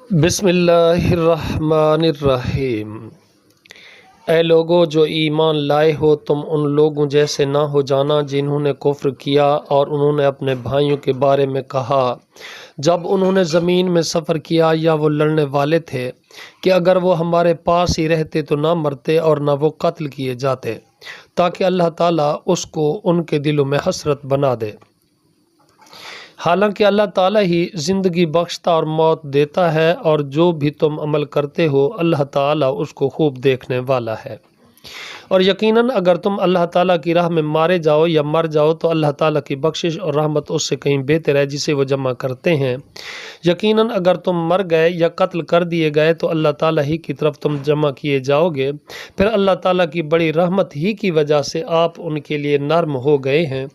بسم اللہ الرحمن الرحیم۔ اے لوگو جو ایمان لائے ہو، تم ان لوگوں جیسے نہ ہو جانا جنہوں نے کفر کیا اور انہوں نے اپنے بھائیوں کے بارے میں کہا جب انہوں نے زمین میں سفر کیا یا وہ لڑنے والے تھے کہ اگر وہ ہمارے پاس ہی رہتے تو نہ مرتے اور نہ وہ قتل کیے جاتے، تاکہ اللہ تعالیٰ اس کو ان کے دلوں میں حسرت بنا دے۔ حالانکہ اللہ تعالیٰ ہی زندگی بخشتا اور موت دیتا ہے، اور جو بھی تم عمل کرتے ہو اللہ تعالیٰ اس کو خوب دیکھنے والا ہے۔ اور یقیناً اگر تم اللہ تعالیٰ کی راہ میں مارے جاؤ یا مر جاؤ تو اللہ تعالیٰ کی بخشش اور رحمت اس سے کہیں بہتر ہے جسے وہ جمع کرتے ہیں۔ یقیناً اگر تم مر گئے یا قتل کر دیے گئے تو اللہ تعالیٰ ہی کی طرف تم جمع کیے جاؤ گے، پھر اللہ تعالیٰ کی بڑی رحمت ہی کی وجہ سے آپ ان کے لیے نرم ہو گئے ہیں۔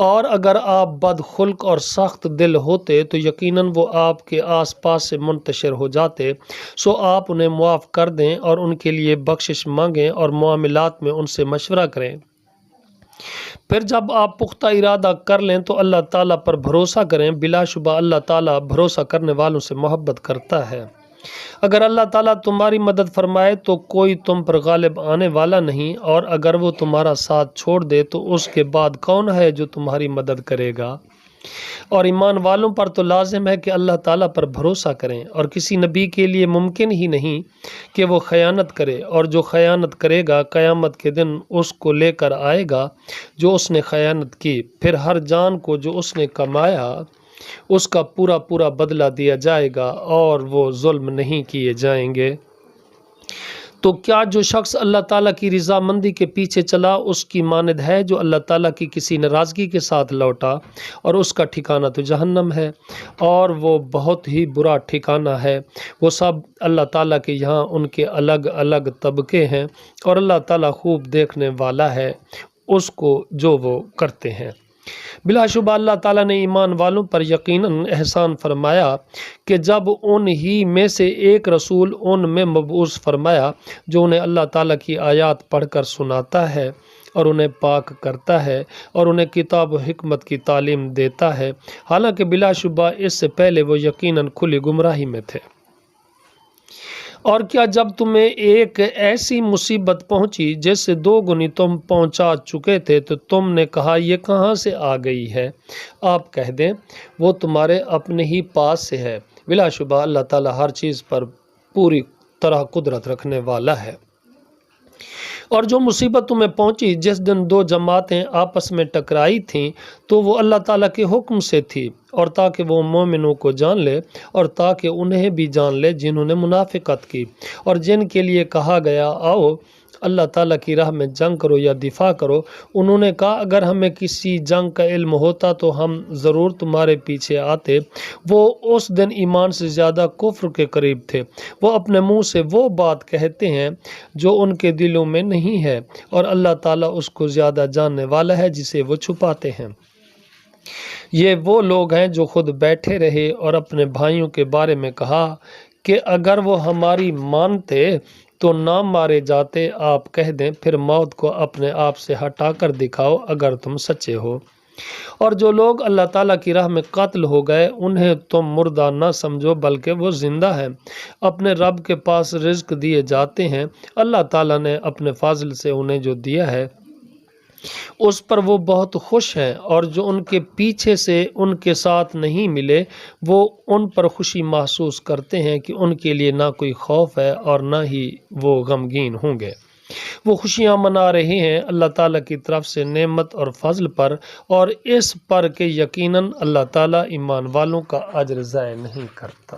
اور اگر آپ بد خلق اور سخت دل ہوتے تو یقیناً وہ آپ کے آس پاس سے منتشر ہو جاتے، سو آپ انہیں معاف کر دیں اور ان کے لیے بخشش مانگیں اور معاملات میں ان سے مشورہ کریں۔ پھر جب آپ پختہ ارادہ کر لیں تو اللہ تعالیٰ پر بھروسہ کریں، بلا شبہ اللہ تعالیٰ بھروسہ کرنے والوں سے محبت کرتا ہے۔ اگر اللہ تعالیٰ تمہاری مدد فرمائے تو کوئی تم پر غالب آنے والا نہیں، اور اگر وہ تمہارا ساتھ چھوڑ دے تو اس کے بعد کون ہے جو تمہاری مدد کرے گا؟ اور ایمان والوں پر تو لازم ہے کہ اللہ تعالیٰ پر بھروسہ کریں، اور کسی نبی کے لیے ممکن ہی نہیں کہ وہ خیانت کرے، اور جو خیانت کرے گا قیامت کے دن اس کو لے کر آئے گا جو اس نے خیانت کی، پھر ہر جان کو جو اس نے کمایا اس کا پورا پورا بدلہ دیا جائے گا، اور وہ ظلم نہیں کیے جائیں گے۔ تو کیا جو شخص اللہ تعالیٰ کی رضامندی کے پیچھے چلا اس کی مانند ہے جو اللہ تعالیٰ کی کسی ناراضگی کے ساتھ لوٹا، اور اس کا ٹھکانہ تو جہنم ہے، اور وہ بہت ہی برا ٹھکانہ ہے۔ وہ سب اللہ تعالیٰ کے یہاں ان کے الگ الگ طبقے ہیں، اور اللہ تعالیٰ خوب دیکھنے والا ہے اس کو جو وہ کرتے ہیں۔ بلا شبہ اللہ تعالیٰ نے ایمان والوں پر یقیناً احسان فرمایا کہ جب ان ہی میں سے ایک رسول ان میں مبعوث فرمایا جو انہیں اللہ تعالیٰ کی آیات پڑھ کر سناتا ہے اور انہیں پاک کرتا ہے اور انہیں کتاب و حکمت کی تعلیم دیتا ہے، حالانکہ بلا شبہ اس سے پہلے وہ یقیناً کھلی گمراہی میں تھے۔ اور کیا جب تمہیں ایک ایسی مصیبت پہنچی جس سے دو گنی تم پہنچا چکے تھے تو تم نے کہا یہ کہاں سے آ گئی ہے؟ آپ کہہ دیں وہ تمہارے اپنے ہی پاس سے ہے۔ بلا شبہ اللہ تعالیٰ ہر چیز پر پوری طرح قدرت رکھنے والا ہے۔ اور جو مصیبت تمہیں پہنچی جس دن دو جماعتیں آپس میں ٹکرائی تھیں تو وہ اللہ تعالیٰ کے حکم سے تھی، اور تاکہ وہ مومنوں کو جان لے اور تاکہ انہیں بھی جان لے جنہوں نے منافقت کی، اور جن کے لیے کہا گیا آؤ اللہ تعالیٰ کی راہ میں جنگ کرو یا دفاع کرو، انہوں نے کہا اگر ہمیں کسی جنگ کا علم ہوتا تو ہم ضرور تمہارے پیچھے آتے۔ وہ اس دن ایمان سے زیادہ کفر کے قریب تھے، وہ اپنے منہ سے وہ بات کہتے ہیں جو ان کے دلوں میں نہیں ہے، اور اللہ تعالیٰ اس کو زیادہ جاننے والا ہے جسے وہ چھپاتے ہیں۔ یہ وہ لوگ ہیں جو خود بیٹھے رہے اور اپنے بھائیوں کے بارے میں کہا کہ اگر وہ ہماری مانتے تو نہ مارے جاتے۔ آپ کہہ دیں پھر موت کو اپنے آپ سے ہٹا کر دکھاؤ اگر تم سچے ہو۔ اور جو لوگ اللہ تعالیٰ کی راہ میں قتل ہو گئے انہیں تم مردہ نہ سمجھو بلکہ وہ زندہ ہیں، اپنے رب کے پاس رزق دیے جاتے ہیں۔ اللہ تعالیٰ نے اپنے فضل سے انہیں جو دیا ہے اس پر وہ بہت خوش ہیں، اور جو ان کے پیچھے سے ان کے ساتھ نہیں ملے وہ ان پر خوشی محسوس کرتے ہیں کہ ان کے لیے نہ کوئی خوف ہے اور نہ ہی وہ غمگین ہوں گے۔ وہ خوشیاں منا رہے ہیں اللہ تعالیٰ کی طرف سے نعمت اور فضل پر، اور اس پر کہ یقیناً اللہ تعالیٰ ایمان والوں کا اجر ضائع نہیں کرتا۔